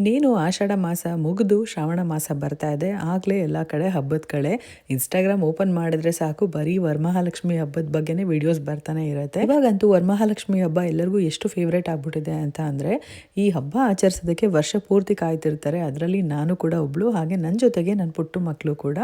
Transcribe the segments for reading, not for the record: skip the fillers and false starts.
ಇನ್ನೇನು ಆಷಾಢ ಮಾಸ ಮುಗಿದು ಶ್ರಾವಣ ಮಾಸ ಬರ್ತಾ ಇದೆ. ಆಗಲೇ ಎಲ್ಲ ಕಡೆ ಹಬ್ಬದ ಕಡೆ ಇನ್ಸ್ಟಾಗ್ರಾಮ್ ಓಪನ್ ಮಾಡಿದ್ರೆ ಸಾಕು ಬರೀ ವರಮಹಾಲಕ್ಷ್ಮಿ ಹಬ್ಬದ ಬಗ್ಗೆನೇ ವಿಡಿಯೋಸ್ ಬರ್ತಾನೆ ಇರುತ್ತೆ. ಇವಾಗಂತೂ ವರಮಹಾಲಕ್ಷ್ಮಿ ಹಬ್ಬ ಎಲ್ಲರಿಗೂ ಎಷ್ಟು ಫೇವ್ರೇಟ್ ಆಗ್ಬಿಟ್ಟಿದೆ ಅಂತ ಅಂದರೆ ಈ ಹಬ್ಬ ಆಚರಿಸೋದಕ್ಕೆ ವರ್ಷ ಪೂರ್ತಿ ಕಾಯ್ತಿರ್ತಾರೆ. ಅದರಲ್ಲಿ ನಾನು ಕೂಡ ಒಬ್ಳು. ಹಾಗೆ ನನ್ನ ಜೊತೆಗೆ ನನ್ನ ಪುಟ್ಟ ಮಕ್ಕಳು ಕೂಡ,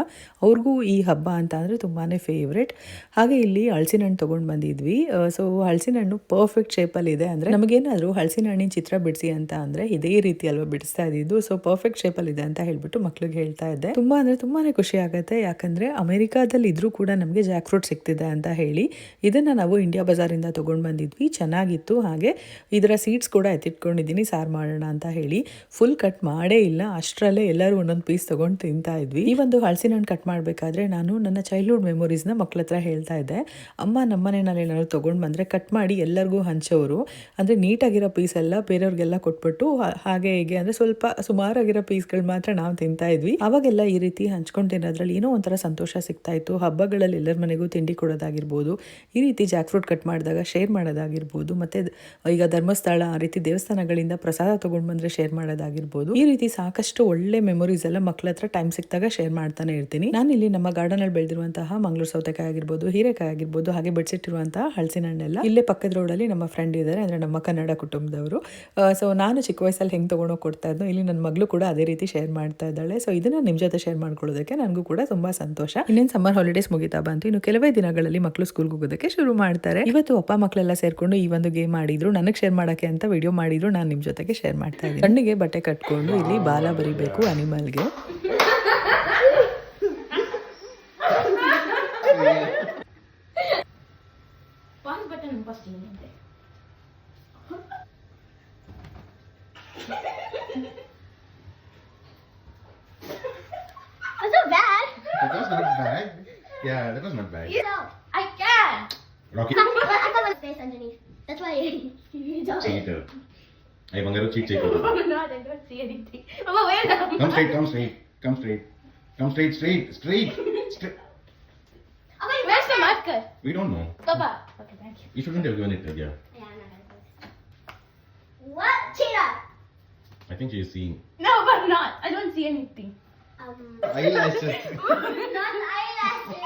ಅವ್ರಿಗೂ ಈ ಹಬ್ಬ ಅಂತ ಅಂದರೆ ತುಂಬಾ ಫೇವ್ರೇಟ್. ಹಾಗೆ ಇಲ್ಲಿ ಹಲಸಿನ ಹಣ್ಣು ತೊಗೊಂಡು ಬಂದಿದ್ವಿ. ಸೊ ಹಲಸಿನ ಹಣ್ಣು ಪರ್ಫೆಕ್ಟ್ ಶೇಪಲ್ಲಿ ಇದೆ. ಅಂದರೆ ನಮಗೇನಾದರೂ ಹಲಸಿನ ಹಣ್ಣಿನ ಚಿತ್ರ ಬಿಡಿಸಿ ಅಂತ ಅಂದರೆ ಇದೇ ರೀತಿ ಅಲ್ವಾ ಬಿಡಿಸ್ತಾ ಇದ್ದಿದ್ದು. ಸೊ ಪರ್ಫೆಕ್ಟ್ ಶೇಪಲ್ಲಿ ಇದೆ ಅಂತ ಹೇಳ್ಬಿಟ್ಟು ಮಕ್ಳಿಗೆ ಹೇಳ್ತಾ ಇದ್ದೆ. ತುಂಬಾ ಅಂದರೆ ತುಂಬಾನೇ ಖುಷಿ ಆಗುತ್ತೆ. ಯಾಕಂದರೆ ಅಮೆರಿಕಾದಲ್ಲಿ ಇದ್ರೂ ಕೂಡ ನಮಗೆ ಜಾಕ್ ಫ್ರೂಟ್ ಸಿಗ್ತಿದೆ ಅಂತ ಹೇಳಿ ಇದನ್ನು ನಾವು ಇಂಡಿಯಾ ಬಜಾರಿಂದ ತೊಗೊಂಡು ಬಂದಿದ್ವಿ. ಚೆನ್ನಾಗಿತ್ತು. ಹಾಗೆ ಇದರ ಸೀಡ್ಸ್ ಕೂಡ ಎತ್ತಿಟ್ಕೊಂಡಿದ್ದೀನಿ ಸಾರು ಮಾಡೋಣ ಅಂತ ಹೇಳಿ. ಫುಲ್ ಕಟ್ ಮಾಡೇ ಇಲ್ಲ, ಅಷ್ಟರಲ್ಲೇ ಎಲ್ಲರೂ ಒಂದೊಂದು ಪೀಸ್ ತೊಗೊಂಡು ತಿಂತಾ ಇದ್ವಿ. ಈ ಒಂದು ಹಲಸಿನ ಹಣ್ಣು ಕಟ್ ಮಾಡಬೇಕಾದ್ರೆ ನಾನು ನನ್ನ ಚೈಲ್ಡ್ಹುಡ್ ಮೆಮೊರೀಸ್ನ ಮಕ್ಳ ಹತ್ರ ಹೇಳ್ತಾ ಇದ್ದೆ. ಅಮ್ಮ ನಮ್ಮನೇನಲ್ಲಿ ಏನಾದ್ರು ತೊಗೊಂಡು ಬಂದರೆ ಕಟ್ ಮಾಡಿ ಎಲ್ಲರಿಗೂ ಹಂಚೋರು. ಅಂದರೆ ನೀಟಾಗಿರೋ ಪೀಸ್ ಎಲ್ಲ ಬೇರೆಯವ್ರಿಗೆಲ್ಲ ಕೊಟ್ಬಿಟ್ಟು ಹಾಗೆ ಹೀಗೆ ಅಂದರೆ ಸ್ವಲ್ಪ ಸುಮಾರಾಗಿರೋ ಪೀಸ್ಗಳು ಮಾತ್ರ ನಾವು ತಿಂತಾ ಇದ್ವಿ. ಅವಾಗೆಲ್ಲ ಈ ರೀತಿ ಹಂಚ್ಕೊಂಡು ತಿನ್ನೋದ್ರಲ್ಲಿ ಏನೋ ಒಂಥರ ಸಂತೋಷ ಸಿಗ್ತಾ ಇತ್ತು. ಹಬ್ಬಗಳಲ್ಲಿ ಎಲ್ಲರ ಮನೆಗೂ ತಿಂಡಿ ಕೊಡೋದಾಗಿರ್ಬೋದು, ಈ ರೀತಿ ಜಾಕ್ ಫ್ರೂಟ್ ಕಟ್ ಮಾಡಿದಾಗ ಶೇರ್ ಮಾಡೋದಾಗಿರ್ಬೋದು, ಮತ್ತು ಈಗ ಧರ್ಮಸ್ಥಳ ಆ ರೀತಿ ದೇವಸ್ಥಾನಗಳಿಂದ ಪ್ರಸಾದ ತೊಗೊಂಡು ಬಂದರೆ ಶೇರ್ ಮಾಡೋದಾಗಿರ್ಬೋದು, ಈ ರೀತಿ ಸಾಕಷ್ಟು ಒಳ್ಳೆ ಮೆಮೊರೀಸ್ ಎಲ್ಲ ಮಕ್ಳ ಹತ್ರ ಟೈಮ್ ಸಿಕ್ತಾಗ ಶೇರ್ ಮಾಡ್ತಾನೆ ಇರ್ತೀನಿ. ನಾನು ಇಲ್ಲಿ ನಮ್ಮ ಗಾರ್ಡನಲ್ಲಿ ಬೆಳೆದಿರುವಂತಹ ಮಂಗಳೂರು ಸೌತೆಕಾಯಿ ಆಗಿರ್ಬೋದು, ಹೀರೆಕಾಯಿ ಆಗಿರ್ಬೋದು, ಹಾಗೆ ಬೆಳೆಸಿಟ್ಟಿರುವಂತಹ ಹಲಸಿನ ಹಣ್ಣೆಲ್ಲ ಇಲ್ಲೇ ಪಕ್ಕದ ರೋಡಲ್ಲಿ ನಮ್ಮ ಫ್ರೆಂಡ್ ಇದ್ದಾರೆ, ಅಂದರೆ ನಮ್ಮ ಕನ್ನಡ ಕುಟುಂಬದವರು. ಸೊ ನಾನು ಚಿಕ್ಕ ವಯಸ್ಸಲ್ಲಿ ಹೆಂಗೆ ತೊಗೊಂಡೋಗಿ ಕೊಡ್ತಾ ಇದ್ನೋ ಇಲ್ಲಿ ನನ್ನ ಮಗಳು ಕೂಡ ಅದೇ ರೀತಿ ಶೇರ್ ಮಾಡ್ತಾ ಇದ್ದಾಳೆ. ಸೊ ಇದನ್ನ ನಿಮ್ಮ ಜೊತೆ ಶೇರ್ ಮಾಡ್ಕೊಳ್ಳೋದಕ್ಕೆ ನನಗೂ ಕೂಡ ತುಂಬಾ ಸಂತೋಷ. ಇನ್ನೇನು ಸಮ್ಮರ್ ಹಾಲಿಡೇಸ್ ಮುಗಿತಾ ಬಂತು. ಇನ್ನು ಕೆಲವೇ ದಿನಗಳಲ್ಲಿ ಮಕ್ಕಳು ಸ್ಕೂಲ್ಗೆ ಹೋಗೋದಕ್ಕೆ ಶುರು ಮಾಡ್ತಾರೆ. ಇವತ್ತು ಅಪ್ಪ ಮಕ್ಕಳೆಲ್ಲ ಸೇರ್ಕೊಂಡು ಈ ಒಂದು ಗೇಮ್ ಮಾಡಿದ್ರು, ನನಗೆ ಶೇರ್ ಮಾಡೋಕ್ಕೆ ಅಂತ ವಿಡಿಯೋ ಮಾಡಿದ್ರು. ನಾನು ನಿಮ್ಮ ಜೊತೆಗೆ ಶೇರ್ ಮಾಡ್ತಾ ಇದ್ದೀನಿ. ಕಣ್ಣಿಗೆ ಬಟ್ಟೆ ಕಟ್ಕೊಂಡು ಇಲ್ಲಿ ಬಾಲ ಬರಿಬೇಕು ಅನಿಮಲ್ಗೆ. That's not bad. That was not bad. Yeah, that was not bad. No, I can't. Rocky. I thought it was face underneath. That's why you don't. Cheater. Hey, Bangaru, cheat, cheat. Oh, no, I don't see anything. Oh, wait a minute. Come straight, come straight. Come straight. Come straight, straight, straight. Straight. Okay, where's the marker? We don't know. Papa. Okay, thank you. You shouldn't have given it, yeah. Yeah, I'm not gonna do this. What? Cheetah. I think she is seeing. No, but not. I don't see anything. Eyelashes. Not eyelashes.